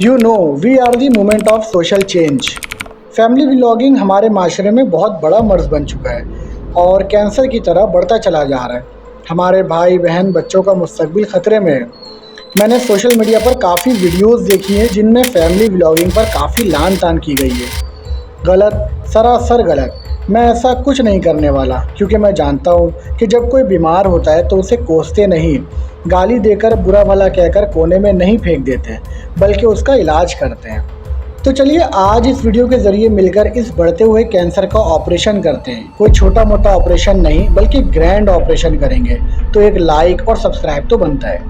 You know we are the moment of social change. Family vlogging हमारे माशरे में बहुत बड़ा मर्ज बन चुका है और कैंसर की तरह बढ़ता चला जा रहा है। हमारे भाई बहन बच्चों का मुस्तकबिल ख़तरे में है। मैंने सोशल मीडिया पर काफ़ी वीडियोस देखी हैं जिनमें फैमिली व्लॉगिंग पर काफ़ी लान तान की गई है। गलत, सरासर गलत। मैं ऐसा कुछ नहीं करने वाला क्योंकि मैं जानता हूँ कि जब कोई बीमार होता है तो उसे कोसते नहीं, गाली देकर बुरा भला कहकर कोने में नहीं फेंक देते, बल्कि उसका इलाज करते हैं। तो चलिए आज इस वीडियो के ज़रिए मिलकर इस बढ़ते हुए कैंसर का ऑपरेशन करते हैं। कोई छोटा मोटा ऑपरेशन नहीं बल्कि ग्रैंड ऑपरेशन करेंगे। तो एक लाइक और सब्सक्राइब तो बनता है।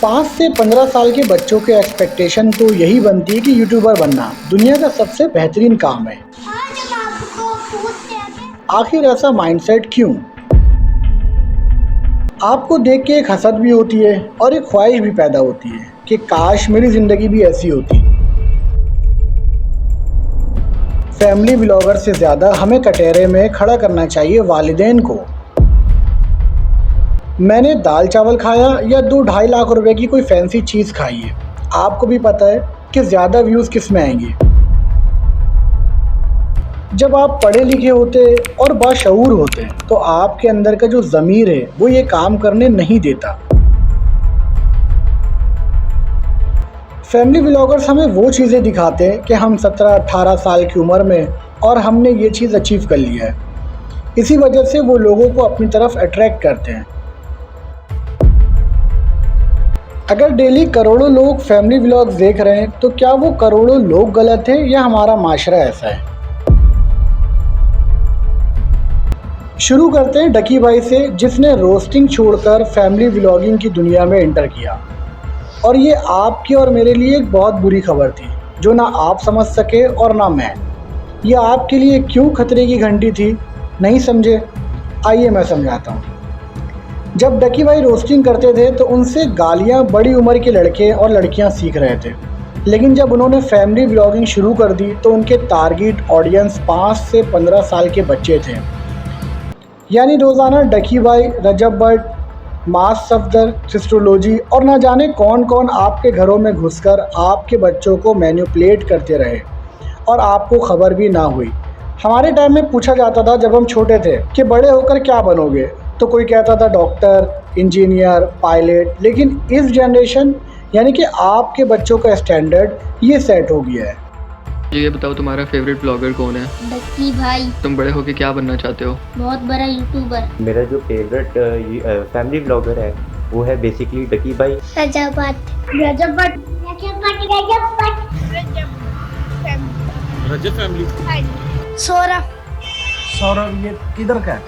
5 से 15 साल के बच्चों के एक्सपेक्टेशन तो यही बनती है कि यूट्यूबर बनना दुनिया का सबसे बेहतरीन काम है। आखिर ऐसा माइंडसेट क्यों? आपको देख के एक हसद भी होती है और एक ख्वाहिश भी पैदा होती है कि काश मेरी ज़िंदगी भी ऐसी होती। फैमिली व्लॉगर से ज़्यादा हमें कटहरे में खड़ा करना चाहिए वालिदैन को। मैंने दाल चावल खाया या 2-2.5 लाख रुपए की कोई फैंसी चीज़ खाई है। आपको भी पता है कि ज़्यादा व्यूज़ किस में आएंगे। जब आप पढ़े लिखे होते और बाशऊर होते तो आपके अंदर का जो ज़मीर है वो ये काम करने नहीं देता। फैमिली व्लॉगर्स हमें वो चीज़ें दिखाते हैं कि हम 17-18 साल की उम्र में और हमने ये चीज़ अचीव कर लिया है। इसी वजह से वो लोगों को अपनी तरफ अट्रैक्ट करते हैं। अगर डेली करोड़ों लोग फैमिली व्लॉग्स देख रहे हैं तो क्या वो करोड़ों लोग गलत हैं या हमारा माशरा ऐसा है? शुरू करते हैं डकी भाई से, जिसने रोस्टिंग छोड़कर फैमिली व्लॉगिंग की दुनिया में एंटर किया। और ये आपकी और मेरे लिए एक बहुत बुरी खबर थी जो ना आप समझ सके और ना मैं। ये आपके लिए क्यों खतरे की घंटी थी, नहीं समझे? आइए मैं समझाता हूँ। जब डकी भाई रोस्टिंग करते थे तो उनसे गालियाँ बड़ी उम्र के लड़के और लड़कियाँ सीख रहे थे, लेकिन जब उन्होंने फैमिली व्लॉगिंग शुरू कर दी तो उनके टारगेट ऑडियंस 5 से 15 साल के बच्चे थे। यानी रोज़ाना डकी भाई, रजब भट्ट, मास सफदर, सिस्ट्रोलॉजी और ना जाने कौन कौन आपके घरों में घुसकर आपके बच्चों को मैनिपुलेट करते रहे और आपको खबर भी ना हुई। हमारे टाइम में पूछा जाता था जब हम छोटे थे कि बड़े होकर क्या बनोगे, तो कोई कहता था डॉक्टर, इंजीनियर, पायलट। लेकिन इस जनरेशन यानी कि आपके बच्चों का स्टैंडर्ड ये सेट हो गया है। ये बताओ तुम्हारा फेवरेट ब्लॉगर कौन है? डकी भाई। तुम बड़े होके क्या बनना चाहते हो? बहुत बड़ा यूट्यूबर। मेरा जो फेवरेट फैमिली ब्लॉगर है वो है बेसिकली डकी भाई। रजब भट्ट। रजब फैमिली। सौरभ ये किधर का है?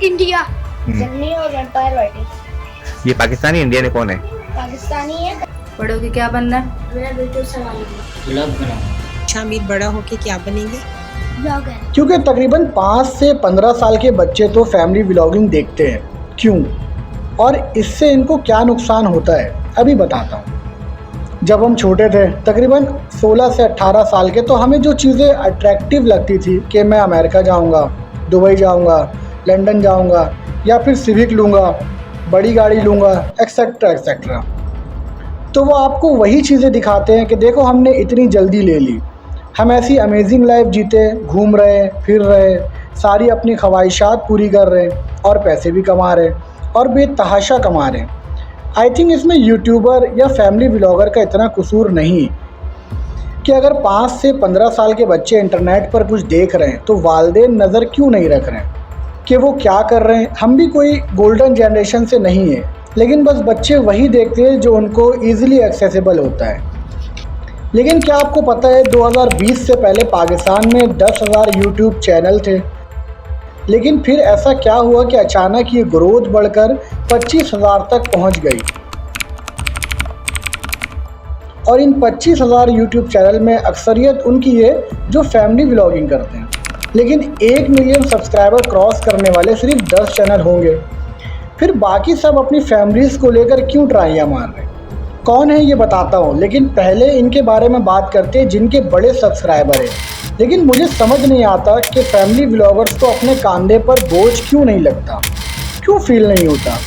इंडिया। सन्नी और एम्पायर वाइटिस। ये पाकिस्तानी इंडियन है, कौन है? पाकिस्तानी है। बड़े होके क्या बनना है? मेरा बेटू सवाल शामिर बड़ा होके क्या बनेंगे? ब्लॉगर। क्योंकि तकरीबन 5 से 15 साल के बच्चे तो फैमिली व्लॉगिंग देखते हैं। क्यों और इससे इनको क्या नुकसान होता है अभी बताता हूँ। जब हम छोटे थे तकरीबन 16 से 18 साल के, तो हमें जो चीज़ें अट्रैक्टिव लगती थी कि मैं अमेरिका जाऊँगा, दुबई जाऊँगा, लंदन जाऊँगा या फिर सिविक लूँगा, बड़ी गाड़ी लूँगा, एक्सेट्रा एक्सेट्रा, तो वो आपको वही चीज़ें दिखाते हैं कि देखो हमने इतनी जल्दी ले ली, हम ऐसी अमेजिंग लाइफ जीते, घूम रहे, फिर रहे, सारी अपनी ख्वाहिशात पूरी कर रहे और पैसे भी कमा रहे और बेतहाशा कमा रहे। आई थिंक इसमें यूट्यूबर या फैमिली व्लॉगर का इतना कसूर नहीं कि अगर 5 से 15 साल के बच्चे इंटरनेट पर कुछ देख रहे हैं तो वालिदैन नज़र क्यों नहीं रख रहे हैं कि वो क्या कर रहे हैं। हम भी कोई गोल्डन जनरेशन से नहीं है, लेकिन बस बच्चे वही देखते हैं जो उनको ईज़िली एक्सेसिबल होता है। लेकिन क्या आपको पता है 2020 से पहले पाकिस्तान में 10,000 यूट्यूब चैनल थे, लेकिन फिर ऐसा क्या हुआ कि अचानक ये ग्रोथ बढ़कर 25,000 तक पहुंच गई। और इन 25,000 यूट्यूब चैनल में अक्सरियत उनकी है जो फैमिली व्लॉगिंग करते हैं, लेकिन 1 मिलियन सब्सक्राइबर क्रॉस करने वाले सिर्फ 10 चैनल होंगे। फिर बाकी सब अपनी फैमिलीज़ को लेकर क्यों ट्राइयाँ मार रहे हैं? कौन है ये बताता हूँ, लेकिन पहले इनके बारे में बात करते हैं जिनके बड़े सब्सक्राइबर हैं। लेकिन मुझे समझ नहीं आता कि फैमिली व्लॉगर्स को अपने कंधे पर बोझ क्यों नहीं लगता, क्यों फील नहीं होता।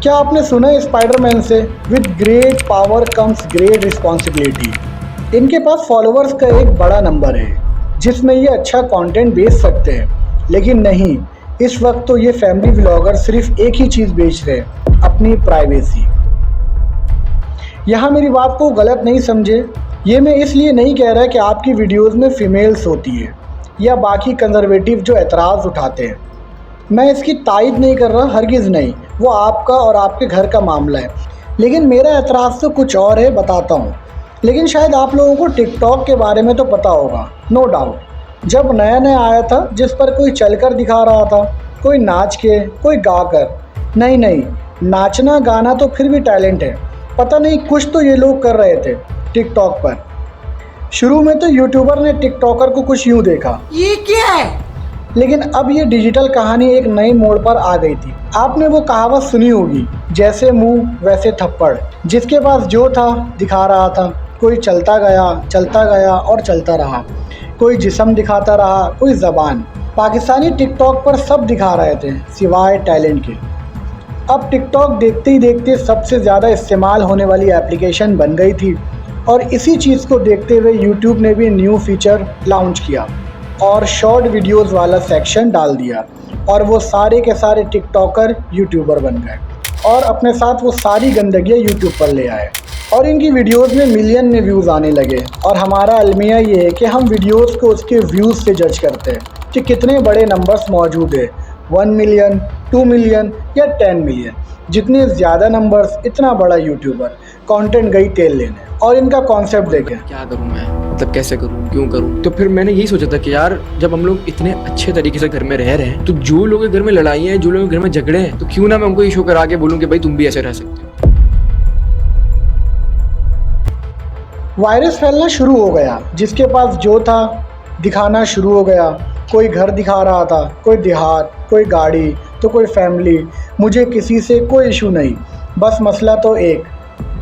क्या आपने सुना है स्पाइडरमैन से, with great power comes great responsibility. इनके पास फॉलोअर्स का एक बड़ा नंबर है जिसमें ये अच्छा कंटेंट बेच सकते हैं, लेकिन नहीं, इस वक्त तो ये फैमिली व्लॉगर सिर्फ एक ही चीज़ बेच रहे हैं, अपनी प्राइवेसी। यहाँ मेरी बात को गलत नहीं समझे, ये मैं इसलिए नहीं कह रहा कि आपकी वीडियोस में फीमेल्स होती है या बाकी कंजर्वेटिव जो एतराज़ उठाते हैं। मैं इसकी तायद नहीं कर रहा, हरगिज़ नहीं, वो आपका और आपके घर का मामला है। लेकिन मेरा एतराज़ तो कुछ और है, बताता हूँ। लेकिन शायद आप लोगों को टिकटॉक के बारे में तो पता होगा, नो डाउट। जब नया नया आया था, जिस पर कोई चलकर दिखा रहा था, कोई नाच के, कोई गा कर। नहीं, नाचना गाना तो फिर भी टैलेंट है, पता नहीं कुछ तो ये लोग कर रहे थे टिकटॉक पर। शुरू में तो यूट्यूबर ने टिकटॉकर को कुछ यूँ देखा, ये क्या है, लेकिन अब ये डिजिटल कहानी एक नई मोड़ पर आ गई थी। आपने वो कहावत सुनी होगी, जैसे मुंह वैसे थप्पड़। जिसके पास जो था दिखा रहा था, कोई चलता गया और चलता रहा, कोई जिस्म दिखाता रहा, कोई ज़बान। पाकिस्तानी टिकटॉक पर सब दिखा रहे थे सिवाय टैलेंट के। अब टिकटॉक देखते ही देखते सबसे ज़्यादा इस्तेमाल होने वाली एप्लीकेशन बन गई थी, और इसी चीज़ को देखते हुए यूट्यूब ने भी न्यू फीचर लॉन्च किया और शॉर्ट वीडियोस वाला सेक्शन डाल दिया, और वो सारे के सारे टिकटॉकर यूट्यूबर बन गए और अपने साथ वो सारी गंदगियाँ यूट्यूब पर ले आए, और इनकी वीडियोस में मिलियन में व्यूज़ आने लगे। और हमारा अलमिया ये है कि हम वीडियोस को उसके व्यूज़ से जज करते हैं कि कितने बड़े नंबर्स मौजूद है, 1 मिलियन, 2 मिलियन या 10 मिलियन। जितने ज़्यादा नंबर्स, इतना बड़ा यूट्यूबर। कंटेंट गई तेल लेने। और इनका कॉन्सेप्ट देखें, क्या करूं मैं, मतलब कैसे करूं, क्यों करूं। तो फिर मैंने यही सोचा था कि यार जब हम लोग इतने अच्छे तरीके से घर में रह रहे हैं, तो जो लोगों के घर में लड़ाइयाँ हैं, जो लोगों के घर में झगड़े हैं, तो क्यों ना मैं उनको ये शो करा के बोलूं कि भाई तुम भी ऐसे रह सकते हो। वायरस फैलना शुरू हो गया, जिसके पास जो था दिखाना शुरू हो गया। कोई घर दिखा रहा था, कोई देहात, कोई गाड़ी, तो कोई फैमिली। मुझे किसी से कोई इशू नहीं, बस मसला तो एक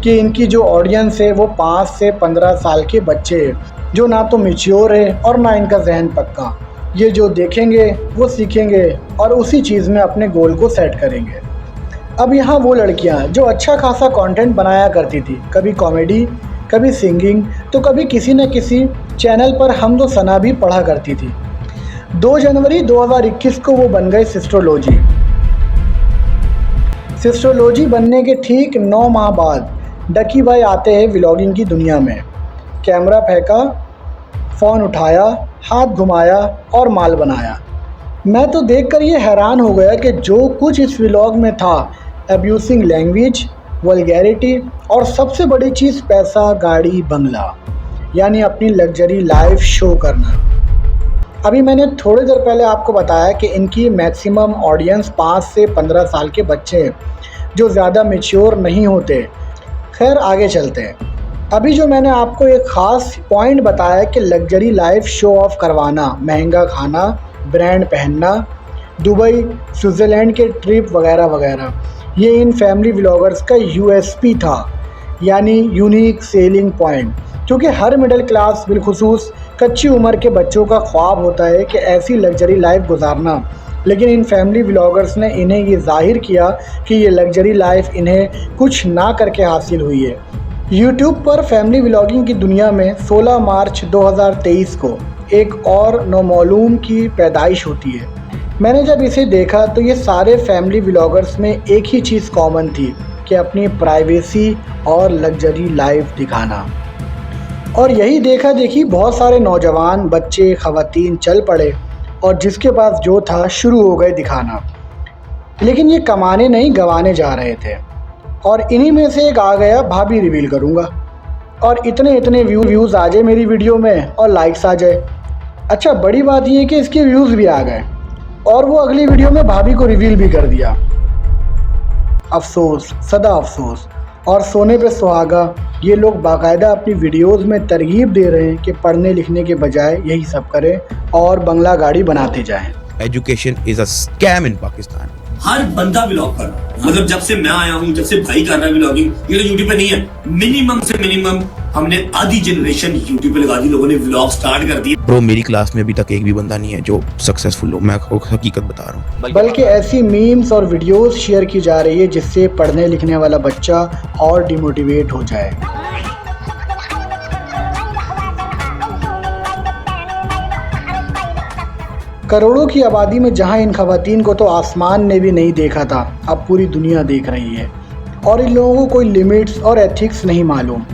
कि इनकी जो ऑडियंस है वो 5 से 15 साल के बच्चे हैं, जो ना तो मैच्योर है और ना इनका जहन पक्का। ये जो देखेंगे वो सीखेंगे और उसी चीज़ में अपने गोल को सेट करेंगे। अब यहाँ वो लड़कियाँ जो अच्छा खासा कंटेंट बनाया करती थी, कभी कॉमेडी, कभी सिंगिंग, तो कभी किसी न किसी चैनल पर हम तो सना भी पढ़ा करती थी। 2 जनवरी 2021 को वो बन गए सिस्टरोलॉजी। सिस्टरोलॉजी बनने के ठीक 9 माह बाद डकी भाई आते हैं व्लॉगिंग की दुनिया में। कैमरा फेंका, फ़ोन उठाया, हाथ घुमाया और माल बनाया। मैं तो देखकर ये हैरान हो गया कि जो कुछ इस व्लॉग में था, अब्यूसिंग लैंग्वेज, वल्गैरिटी और सबसे बड़ी चीज़ पैसा, गाड़ी, बंगला, यानी अपनी लग्जरी लाइफ शो करना। अभी मैंने थोड़ी देर पहले आपको बताया कि इनकी मैक्सिमम ऑडियंस 5 से 15 साल के बच्चे हैं, जो ज़्यादा मैच्योर नहीं होते। खैर आगे चलते हैं। अभी जो मैंने आपको एक ख़ास पॉइंट बताया कि लग्जरी लाइफ शो ऑफ करवाना, महंगा खाना, ब्रांड पहनना, दुबई, स्विट्ज़रलैंड के ट्रिप वगैरह वगैरह, ये इन फैमिली व्लॉगर्स का यूएसपी था, यानी यूनिक सेलिंग पॉइंट। क्योंकि हर मिडिल क्लास, बिलखुसूस कच्ची उम्र के बच्चों का ख्वाब होता है कि ऐसी लग्जरी लाइफ गुजारना, लेकिन इन फैमिली व्लॉगर्स ने इन्हें ये जाहिर किया कि ये लग्जरी लाइफ इन्हें कुछ ना करके हासिल हुई है। यूट्यूब पर फैमिली व्लॉगिंग की दुनिया में 16 मार्च 2023 को एक और नौमालूम की पैदाइश होती है। मैंने जब इसे देखा तो ये सारे फैमिली व्लॉगर्स में एक ही चीज़ कॉमन थी कि अपनी प्राइवेसी और लग्जरी लाइफ दिखाना। और यही देखा देखी बहुत सारे नौजवान, बच्चे, ख़वातीन चल पड़े और जिसके पास जो था शुरू हो गए दिखाना। लेकिन ये कमाने नहीं, गंवाने जा रहे थे। और इन्हीं में से एक आ गया, भाभी रिवील करूँगा, और इतने व्यूज़ आ जाए मेरी वीडियो में और लाइक्स आ जाए। अच्छा, बड़ी बात ये है कि इसके व्यूज़ भी आ गए और वो अगली वीडियो में भाभी को रिवील भी कर दिया। अफसोस, सदा अफसोस। और सोने पे सुहागा, ये लोग बाकायदा अपनी वीडियोस में तरगीब दे रहे हैं कि पढ़ने लिखने के बजाय यही सब करें और बंगला गाड़ी बनाते जाएं। Education is a scam in Pakistan. हर बंदा व्लॉग कर रहा है, मतलब जब से मैं आया हूँ, जब से भाई कर रहा है व्लॉगिंग, ये तो यूट्यूब पे नहीं है। मिनिमम से मिनिमम हमने आधी जनरेशन यूट्यूब पे लगा दी, लोगों ने व्लॉग स्टार्ट कर दिए। ब्रो मेरी क्लास में अभी तक एक भी बंदा नहीं है जो सक्सेसफुल हो, मैं हकीकत बता रहा हूँ। बल्कि ऐसी मीम्स और वीडियोस शेयर की जा रही है जिससे पढ़ने लिखने वाला बच्चा और डिमोटिवेट हो जाए। करोड़ों की आबादी में जहां इन खवातीन को तो आसमान ने भी नहीं देखा था, अब पूरी दुनिया देख रही है और इन लोगों को कोई लिमिट्स और एथिक्स नहीं मालूम।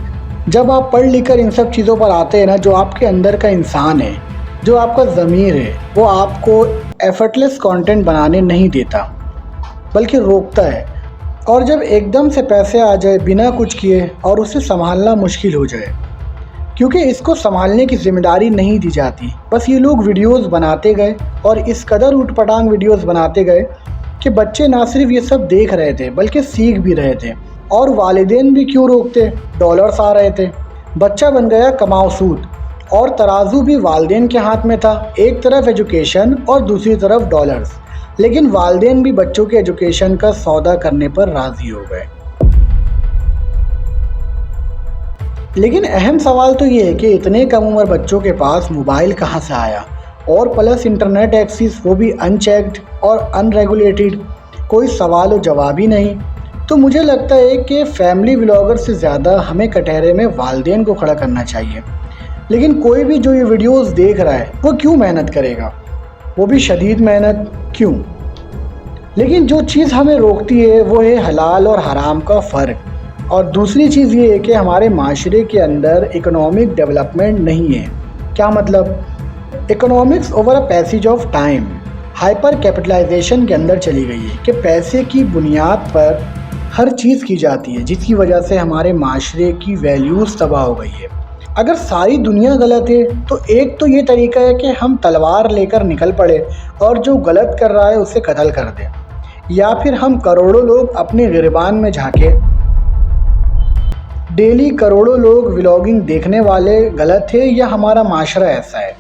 जब आप पढ़ लिख कर इन सब चीज़ों पर आते हैं ना, जो आपके अंदर का इंसान है, जो आपका ज़मीर है, वो आपको एफर्टलेस कंटेंट बनाने नहीं देता बल्कि रोकता है। और जब एकदम से पैसे आ जाए बिना कुछ किए और उसे संभालना मुश्किल हो जाए, क्योंकि इसको संभालने की जिम्मेदारी नहीं दी जाती। बस ये लोग वीडियोस बनाते गए और इस कदर उटपटांग वीडियोस बनाते गए कि बच्चे ना सिर्फ ये सब देख रहे थे बल्कि सीख भी रहे थे। और वालिदैन भी क्यों रोकते, डॉलर्स आ रहे थे, बच्चा बन गया कमाओ सूद। और तराजू भी वालिदैन के हाथ में था, एक तरफ एजुकेशन और दूसरी तरफ डॉलर्स। लेकिन वालिदैन भी बच्चों के एजुकेशन का सौदा करने पर राज़ी हो गए। लेकिन अहम सवाल तो ये है कि इतने कम उम्र बच्चों के पास मोबाइल कहाँ से आया, और प्लस इंटरनेट एक्सेस वो भी अनचेक्ड और अनरेगुलेटेड, कोई सवाल और जवाब ही नहीं। तो मुझे लगता है कि फैमिली व्लॉगर से ज़्यादा हमें कटहरे में वालिदैन को खड़ा करना चाहिए। लेकिन कोई भी जो ये वीडियोस देख रहा है वो क्यों मेहनत करेगा, वो भी शदीद मेहनत क्यों? लेकिन जो चीज़ हमें रोकती है वो है हलाल और हराम का फ़र्क। और दूसरी चीज़ ये है कि हमारे माशरे के अंदर इकोनॉमिक डेवलपमेंट नहीं है। क्या मतलब? Economics over a passage of time hyper capitalization के अंदर चली गई है कि पैसे की बुनियाद पर हर चीज़ की जाती है, जिसकी वजह से हमारे माशरे की वैल्यूज़ तबाह हो गई है। अगर सारी दुनिया गलत है तो एक तो ये तरीका है कि हम तलवार लेकर निकल पड़े और जो गलत कर रहा है उसे कत्ल कर दें, या फिर हम करोड़ों लोग अपने गिरबान में झांके। डेली करोड़ों लोग व्लॉगिंग देखने वाले गलत है या हमारा माशरा ऐसा है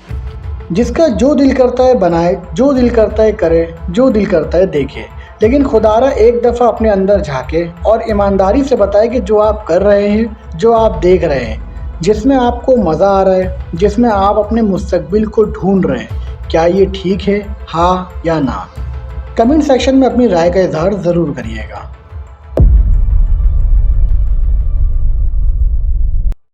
जिसका जो दिल करता है बनाए, जो दिल करता है करे, जो दिल करता है देखे। लेकिन खुदारा एक दफ़ा अपने अंदर झांके और ईमानदारी से बताए कि जो आप कर रहे हैं, जो आप देख रहे हैं, जिसमें आपको मज़ा आ रहा है, जिसमें आप अपने मुस्तकबिल को ढूंढ रहे हैं, क्या ये ठीक है, हाँ या ना? कमेंट सेक्शन में अपनी राय का इजहार ज़रूर करिएगा।